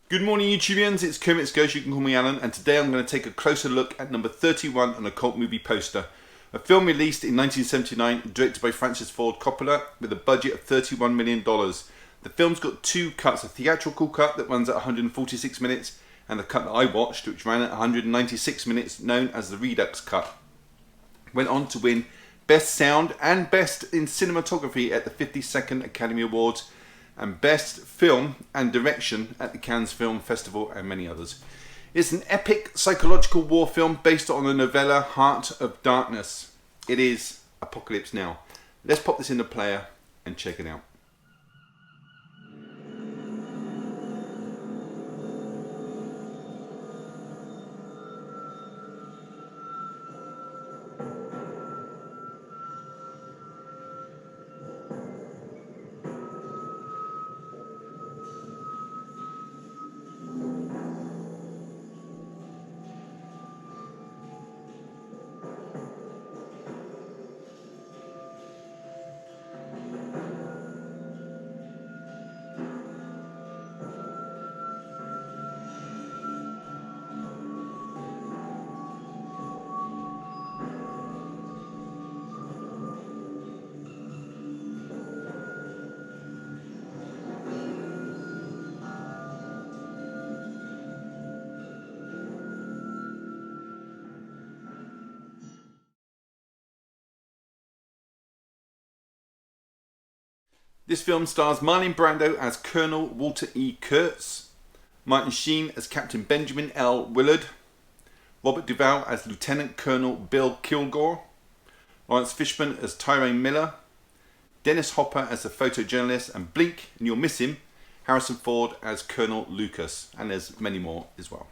Good morning, YouTubians. It's Kermit's Ghost. You can call me Alan, and today I'm going to take a closer look at number 31 on a cult movie poster. A film released in 1979, directed by Francis Ford Coppola, with a budget of $31 million. The film's got two cuts: a theatrical cut that runs at 146 minutes, and the cut that I watched, which ran at 196 minutes, known as the Redux cut. Went on to win Best Sound and Best in Cinematography at the 52nd Academy Awards, and Best Film and Direction at the Cannes Film Festival, and many others. It's an epic psychological war film based on the novella Heart of Darkness. It is Apocalypse Now. Let's pop this in the player and check it out. This film stars Marlon Brando as Colonel Walter E. Kurtz, Martin Sheen as Captain Benjamin L. Willard, Robert Duvall as Lieutenant Colonel Bill Kilgore, Lawrence Fishburne as Tyrone Miller, Dennis Hopper as the photojournalist, and blink and you'll miss him, Harrison Ford as Colonel Lucas, and there's many more as well.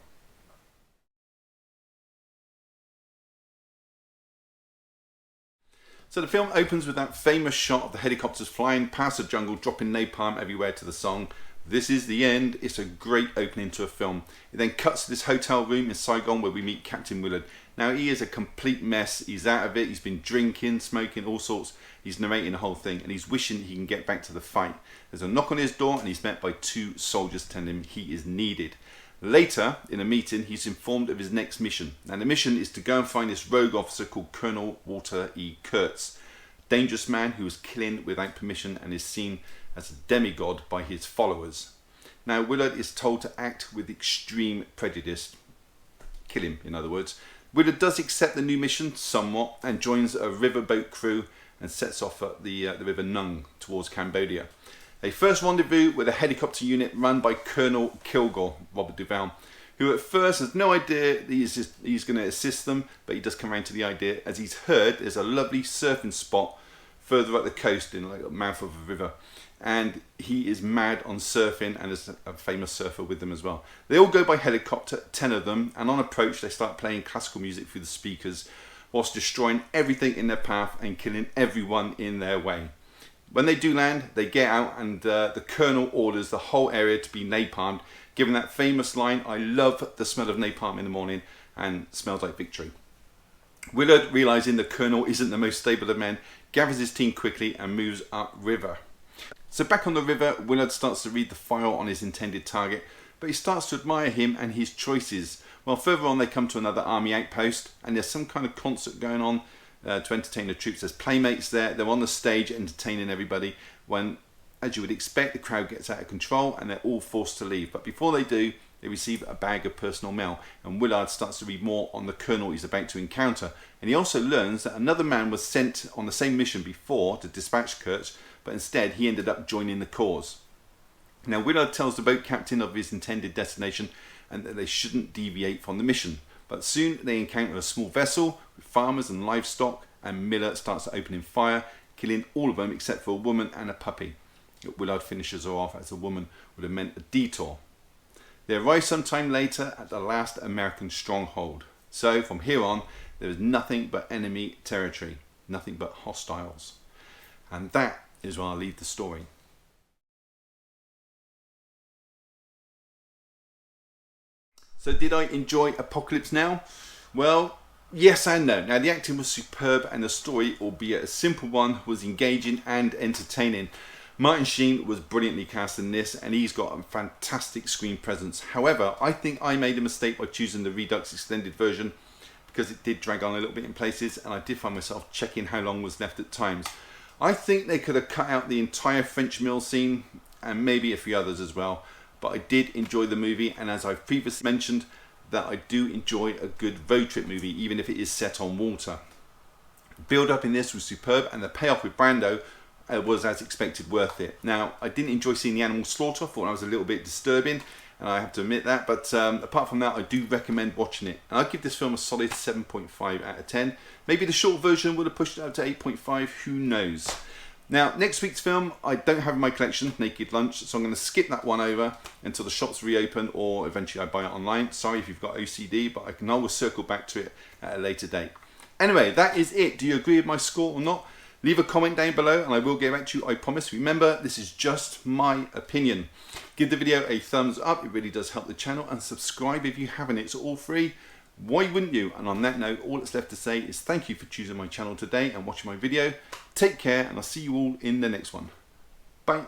So the film opens with that famous shot of the helicopters flying past the jungle, dropping napalm everywhere to the song "This Is the End." It's a great opening to a film. It then cuts to this hotel room in Saigon where we meet Captain Willard. Now he is a complete mess. He's out of it. He's been drinking, smoking, all sorts. He's narrating the whole thing and he's wishing he can get back to the fight. There's a knock on his door and he's met by two soldiers telling him he is needed. Later, in a meeting, he's informed of his next mission. And the mission is to go and find this rogue officer called Colonel Walter E. Kurtz. Dangerous man who is killing without permission and is seen as a demigod by his followers. Now, Willard is told to act with extreme prejudice. Kill him, in other words. Willard does accept the new mission somewhat and joins a riverboat crew and sets off at the River Nung towards Cambodia. They first rendezvous with a helicopter unit run by Colonel Kilgore, Robert Duvall, who at first has no idea that he's going to assist them, but he does come around to the idea as he's heard there's a lovely surfing spot further up the coast in like the mouth of a river, and he is mad on surfing and there's a famous surfer with them as well. They all go by helicopter, 10 of them, and on approach they start playing classical music through the speakers whilst destroying everything in their path and killing everyone in their way. When they do land, they get out and the colonel orders the whole area to be napalmed, giving that famous line, "I love the smell of napalm in the morning and smells like victory." Willard, realizing the colonel isn't the most stable of men, gathers his team quickly and moves upriver. So back on the river, Willard starts to read the file on his intended target, but he starts to admire him and his choices. Well, further on they come to another army outpost and there's some kind of concert going on to entertain the troops. There's playmates there, they're on the stage entertaining everybody when, as you would expect, the crowd gets out of control and they're all forced to leave. But before they do, they receive a bag of personal mail and Willard starts to read more on the colonel he's about to encounter. And he also learns that another man was sent on the same mission before to dispatch Kurtz, but instead he ended up joining the cause. Now Willard tells the boat captain of his intended destination and that they shouldn't deviate from the mission. But soon they encounter a small vessel with farmers and livestock, and Miller starts opening fire, killing all of them except for a woman and a puppy. Willard finishes her off as the woman would have meant a detour. They arrive sometime later at the last American stronghold. So from here on, there is nothing but enemy territory, nothing but hostiles. And that is where I'll leave the story. So did I enjoy Apocalypse Now? Well, yes and no. Now the acting was superb and the story, albeit a simple one, was engaging and entertaining. Martin Sheen was brilliantly cast in this, and he's got a fantastic screen presence. However, I think I made a mistake by choosing the Redux extended version, because it did drag on a little bit in places, and I did find myself checking how long was left at times. I think they could have cut out the entire French mill scene, and maybe a few others as well, but I did enjoy the movie, and as I've previously mentioned, that I do enjoy a good road trip movie, even if it is set on water. The build up in this was superb, and the payoff with Brando was, as expected, worth it. Now, I didn't enjoy seeing the animal slaughter. I thought that was a little bit disturbing, and I have to admit that, but apart from that, I do recommend watching it. And I'd give this film a solid 7.5 out of 10. Maybe the short version would have pushed it up to 8.5, who knows. Now, next week's film, I don't have in my collection, Naked Lunch, so I'm going to skip that one over until the shops reopen, or eventually I buy it online. Sorry if you've got OCD, but I can always circle back to it at a later date. Anyway, that is it. Do you agree with my score or not? Leave a comment down below and I will get back to you, I promise. Remember, this is just my opinion. Give the video a thumbs up, it really does help the channel, and subscribe if you haven't. It's all free. Why wouldn't you? And on that note, all that's left to say is thank you for choosing my channel today and watching my video. Take care, and I'll see you all in the next one. Bye.